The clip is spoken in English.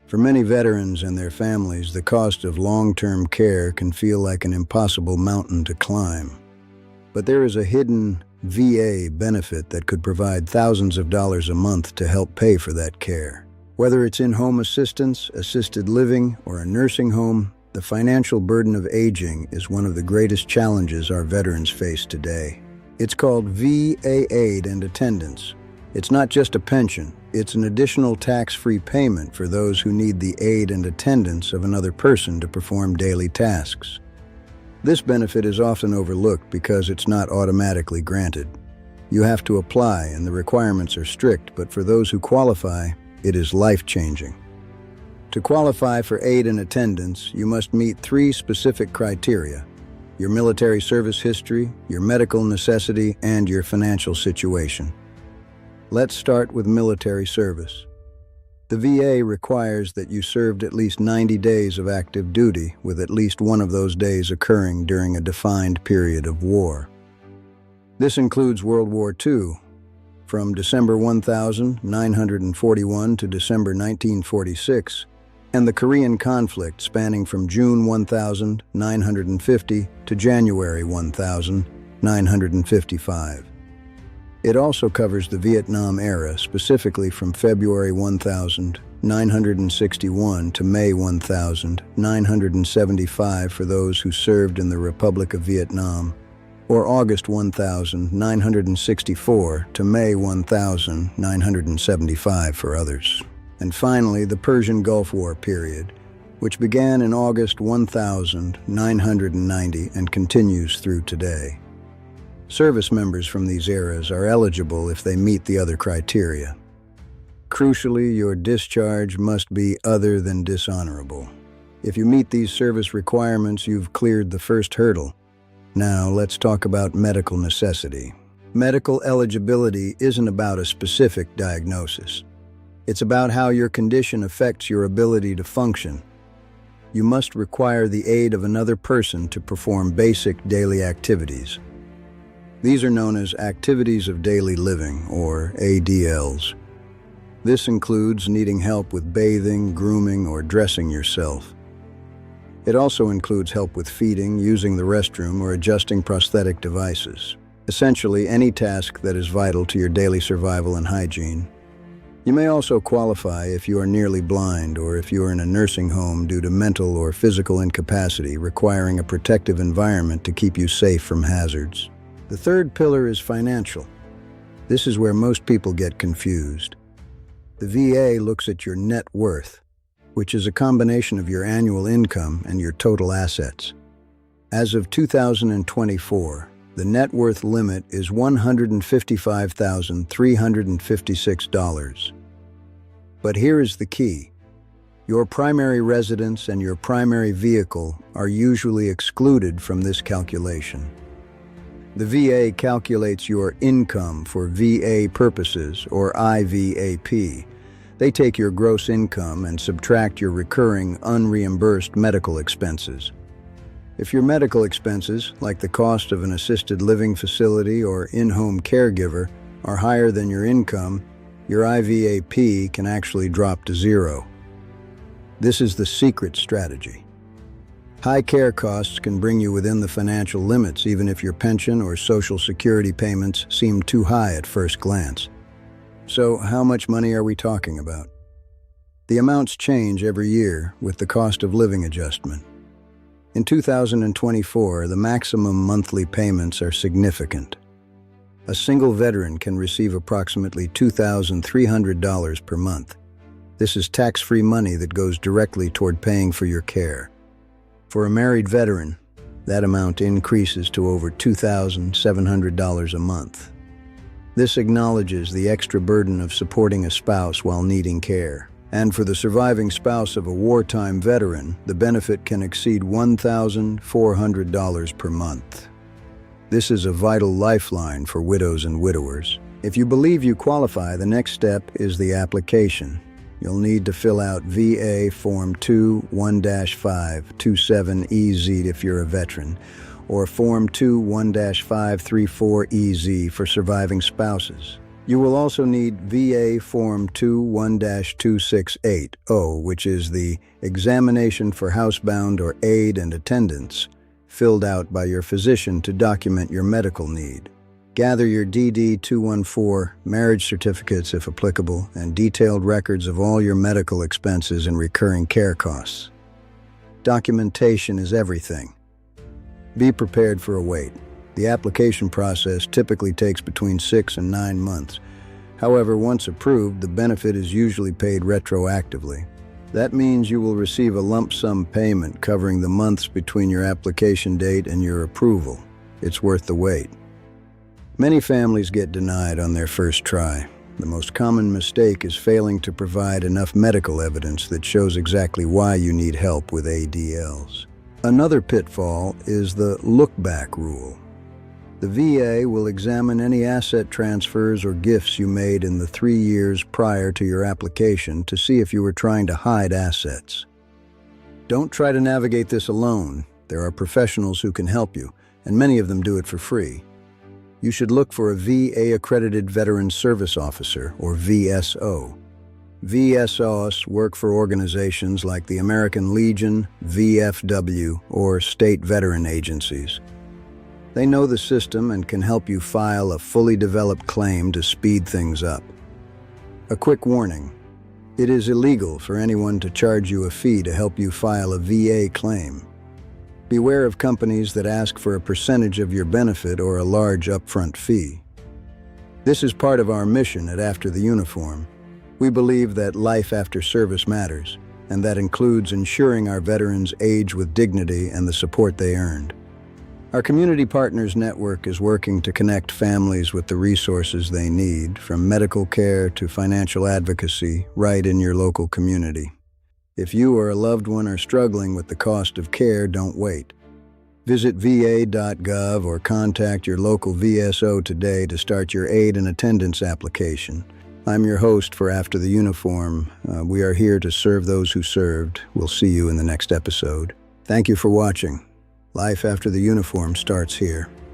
For many veterans and their families, the cost of long-term care can feel like an impossible mountain to climb. But there is a hidden VA benefit that could provide thousands of dollars a month to help pay for that care. Whether it's in-home assistance, assisted living, or a nursing home, the financial burden of aging is one of the greatest challenges our veterans face today. It's called VA aid and attendance. It's not just a pension, it's an additional tax-free payment for those who need the aid and attendance of another person to perform daily tasks. This benefit is often overlooked because it's not automatically granted. You have to apply and the requirements are strict, but for those who qualify, it is life-changing. To qualify for aid and attendance, you must meet 3 specific criteria: your military service history, your medical necessity, and your financial situation. Let's start with military service. The VA requires that you served at least 90 days of active duty, with at least one of those days occurring during a defined period of war. This includes World War II, from December 1941 to December 1946, and the Korean conflict spanning from June 1950 to January 1955. It also covers the Vietnam era, specifically from February 1961 to May 1975 for those who served in the Republic of Vietnam, or August 1964 to May 1975 for others. And finally, the Persian Gulf War period, which began in August 1990 and continues through today. Service members from these eras are eligible if they meet the other criteria. Crucially, your discharge must be other than dishonorable. If you meet these service requirements, you've cleared the first hurdle. Now, let's talk about medical necessity. Medical eligibility isn't about a specific diagnosis. It's about how your condition affects your ability to function. You must require the aid of another person to perform basic daily activities. These are known as activities of daily living, or ADLs. This includes needing help with bathing, grooming, or dressing yourself. It also includes help with feeding, using the restroom, or adjusting prosthetic devices. Essentially, any task that is vital to your daily survival and hygiene. You may also qualify if you are nearly blind or if you are in a nursing home due to mental or physical incapacity requiring a protective environment to keep you safe from hazards. The third pillar is financial. This is where most people get confused. The VA looks at your net worth, which is a combination of your annual income and your total assets. As of 2024, the net worth limit is $155,356. But here is the key. Your primary residence and your primary vehicle are usually excluded from this calculation. The VA calculates your income for VA purposes, or IVAP. They take your gross income and subtract your recurring, unreimbursed medical expenses. If your medical expenses, like the cost of an assisted living facility or in-home caregiver, are higher than your income, your IVAP can actually drop to 0. This is the secret strategy. High care costs can bring you within the financial limits even if your pension or Social Security payments seem too high at first glance. So, how much money are we talking about? The amounts change every year with the cost of living adjustment. In 2024, the maximum monthly payments are significant. A single veteran can receive approximately $2,300 per month. This is tax-free money that goes directly toward paying for your care. For a married veteran, that amount increases to over $2,700 a month. This acknowledges the extra burden of supporting a spouse while needing care. And for the surviving spouse of a wartime veteran, the benefit can exceed $1,400 per month. This is a vital lifeline for widows and widowers. If you believe you qualify, the next step is the application. You'll need to fill out VA Form 2-1-527EZ if you're a veteran, or Form 2-1-534EZ for surviving spouses. You will also need VA Form 21-2680, which is the Examination for Housebound or Aid and Attendance, filled out by your physician to document your medical need. Gather your DD-214, marriage certificates if applicable, and detailed records of all your medical expenses and recurring care costs. Documentation is everything. Be prepared for a wait. The application process typically takes between 6 and 9 months. However, once approved, the benefit is usually paid retroactively. That means you will receive a lump sum payment covering the months between your application date and your approval. It's worth the wait. Many families get denied on their first try. The most common mistake is failing to provide enough medical evidence that shows exactly why you need help with ADLs. Another pitfall is the look-back rule. The VA will examine any asset transfers or gifts you made in the 3 years prior to your application to see if you were trying to hide assets. Don't try to navigate this alone. There are professionals who can help you, and many of them do it for free. You should look for a VA-accredited Veteran Service Officer, or VSO. VSOs work for organizations like the American Legion, VFW, or state veteran agencies. They know the system and can help you file a fully developed claim to speed things up. A quick warning: it is illegal for anyone to charge you a fee to help you file a VA claim. Beware of companies that ask for a percentage of your benefit or a large upfront fee. This is part of our mission at After the Uniform. We believe that life after service matters, and that includes ensuring our veterans age with dignity and the support they earned. Our Community Partners Network is working to connect families with the resources they need, from medical care to financial advocacy, right in your local community. If you or a loved one are struggling with the cost of care, don't wait. Visit va.gov or contact your local VSO today to start your aid and attendance application. I'm your host for After the Uniform. We are here to serve those who served. We'll see you in the next episode. Thank you for watching. Life after the uniform starts here.